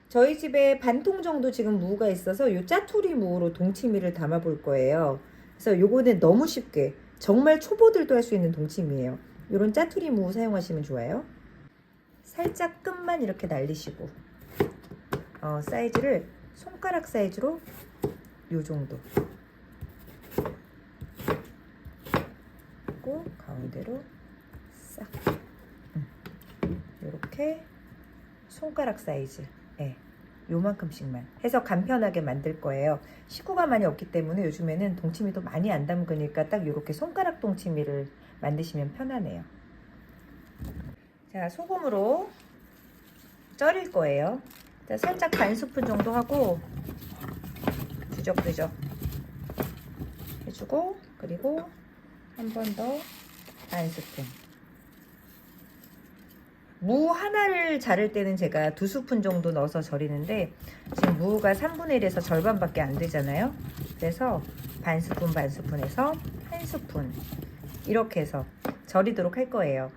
저희 집에 반통 정도 지금 무가 있어서 요 짜투리 무로 동치미를 담아 볼 거예요. 그래서 요거는 너무 쉽게 정말 초보들도 할 수 있는 동치미예요. 요런 짜투리 무 사용하시면 좋아요. 살짝 끝만 이렇게 날리시고 사이즈를 손가락 사이즈로 요 정도 그리고 가운데로 싹 요렇게 손가락 사이즈 요만큼씩만 해서 간편하게 만들 거예요. 식구가 많이 없기 때문에 요즘에는 동치미도 많이 안 담그니까 딱 이렇게 손가락 동치미를 만드시면 편하네요. 자, 소금으로 절일 거예요. 자, 살짝 반 스푼 정도 하고 뒤적뒤적 해주고 그리고 한 번 더 반 스푼. 무 하나를 자를 때는 제가 2스푼 정도 넣어서 절이는데 지금 무가 3분의 1에서 절반밖에 안 되잖아요. 그래서 반 스푼 반 스푼에서 한 스푼 이렇게 해서 절이도록 할 거예요.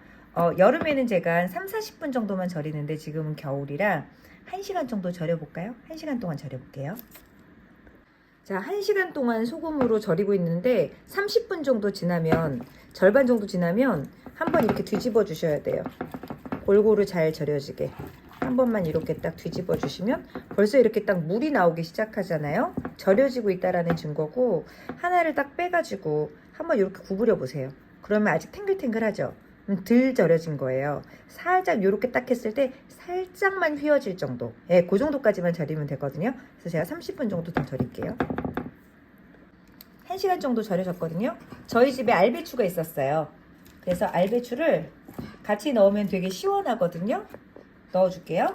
여름에는 제가 한 3, 40분 정도만 절이는데 지금은 겨울이라 1시간 정도 절여볼까요? 1시간 동안 절여볼게요. 자, 1시간 동안 소금으로 절이고 있는데 30분 정도 지나면 절반 정도 지나면 한번 이렇게 뒤집어 주셔야 돼요. 골고루 잘 절여지게 한 번만 이렇게 딱 뒤집어 주시면 벌써 이렇게 딱 물이 나오기 시작하잖아요. 절여지고 있다라는 증거고 하나를 딱 빼가지고 한번 이렇게 구부려 보세요. 그러면 아직 탱글탱글하죠. 덜 절여진 거예요. 살짝 이렇게 딱 했을 때 살짝만 휘어질 정도, 그 정도까지만 절이면 되거든요. 그래서 제가 30분 정도 더 절일게요. 1시간 정도 절여졌거든요. 저희 집에 알배추가 있었어요. 그래서 알배추를 같이 넣으면 되게 시원하거든요. 넣어줄게요.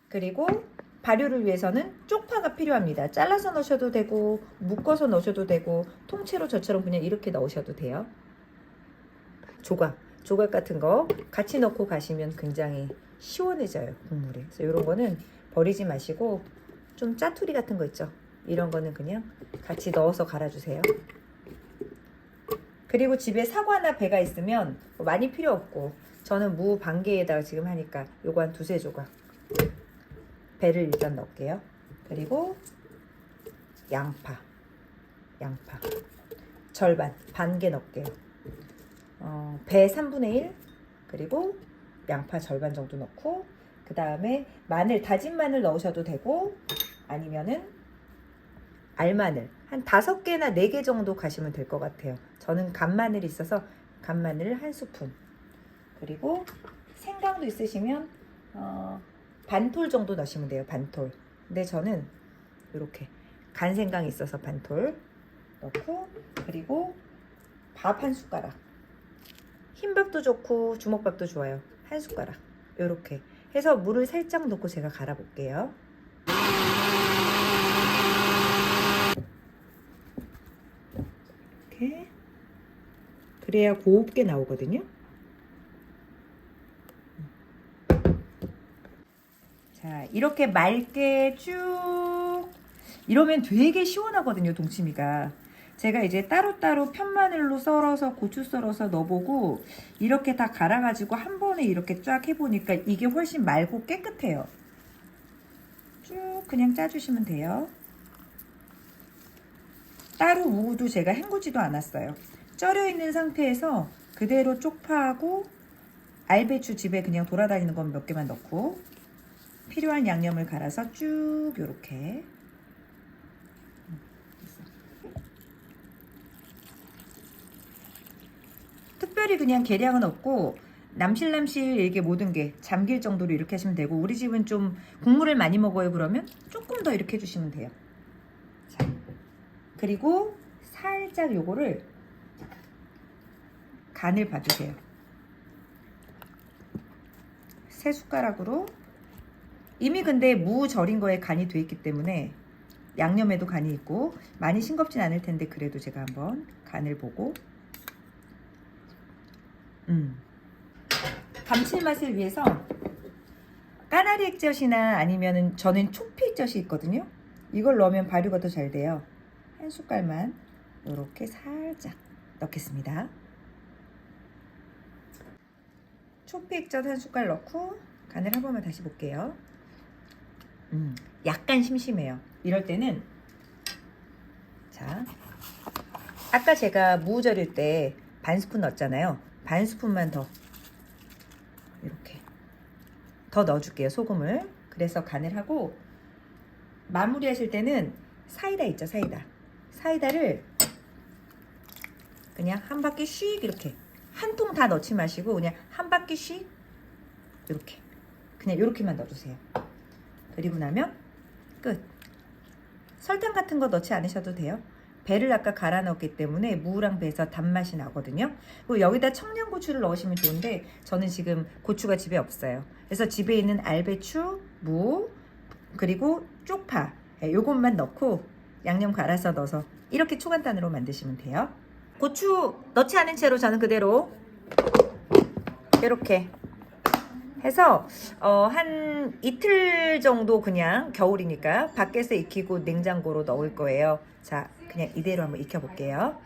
그리고 발효를 위해서는 쪽파가 필요합니다. 잘라서 넣으셔도 되고 묶어서 넣으셔도 되고 통째로 저처럼 그냥 이렇게 넣으셔도 돼요. 조각 같은 거 같이 넣고 가시면 굉장히 시원해져요, 국물이. 그래서 이런 거는 버리지 마시고 좀 짜투리 같은 거 있죠. 이런 거는 그냥 같이 넣어서 갈아주세요. 그리고 집에 사과나 배가 있으면 많이 필요 없고 저는 무 반개에다가 지금 하니까 요거 한 2-3조각 배를 일단 넣을게요. 그리고 양파 절반 반개 넣을게요. 배 3분의 1 그리고 양파 절반 정도 넣고 그 다음에 마늘, 다진 마늘 넣으셔도 되고 아니면은 알마늘 한 5개나 4개 정도 가시면 될 것 같아요. 저는 간마늘이 있어서 간마늘 1스푼 그리고 생강도 있으시면 반톨 정도 넣으시면 돼요. 반톨. 근데 저는 이렇게 간생강이 있어서 반톨 넣고 그리고 밥 1숟가락 흰밥도 좋고 주먹밥도 좋아요. 1숟가락 이렇게 해서 물을 살짝 넣고 제가 갈아 볼게요. 이렇게 그래야 곱게 나오거든요. 자, 이렇게 맑게 쭉 이러면 되게 시원하거든요, 동치미가. 제가 이제 따로따로 편마늘로 썰어서 고추 썰어서 넣어보고 이렇게 다 갈아가지고 한 번에 이렇게 쫙 해보니까 이게 훨씬 맑고 깨끗해요. 쭉 그냥 짜주시면 돼요. 따로 무도 제가 헹구지도 않았어요. 절여 있는 상태에서 그대로 쪽파하고 알배추 집에 그냥 돌아다니는 건 몇 개만 넣고 필요한 양념을 갈아서 쭉 요렇게 특별히 그냥 계량은 없고 남실남실 이게 모든 게 잠길 정도로 이렇게 하시면 되고 우리 집은 좀 국물을 많이 먹어요. 그러면 조금 더 이렇게 해주시면 돼요. 자, 그리고 살짝 요거를 간을 봐주세요. 3숟가락으로 이미 근데 무 절인 거에 간이 돼 있기 때문에 양념에도 간이 있고 많이 싱겁진 않을 텐데 그래도 제가 한번 간을 보고 감칠맛을 위해서 까나리 액젓이나 아니면은 저는 초피 액젓이 있거든요. 이걸 넣으면 발효가 더 잘 돼요. 1숟갈만 이렇게 살짝 넣겠습니다. 초피액젓 한 숟갈 넣고 간을 한 번만 다시 볼게요. 약간 심심해요. 이럴 때는 자, 아까 제가 무 절일 때 반 스푼 넣었잖아요. 반 스푼만 더 이렇게 더 넣어줄게요. 소금을. 그래서 간을 하고 마무리 하실 때는 사이다 있죠. 사이다를 그냥 한 바퀴씩 이렇게 한 통 다 넣지 마시고 그냥 한 바퀴씩 이렇게 그냥 이렇게만 넣어주세요. 그리고 나면 끝. 설탕 같은 거 넣지 않으셔도 돼요. 배를 아까 갈아 넣었기 때문에 무랑 배에서 단맛이 나거든요. 그리고 여기다 청양고추를 넣으시면 좋은데 저는 지금 고추가 집에 없어요. 그래서 집에 있는 알배추, 무, 그리고 쪽파 요것만 넣고 양념 갈아서 넣어서 이렇게 초간단으로 만드시면 돼요. 고추 넣지 않은 채로 저는 그대로 이렇게 해서 한 이틀 정도 그냥 겨울이니까 밖에서 익히고 냉장고로 넣을 거예요. 자, 그냥 이대로 한번 익혀 볼게요.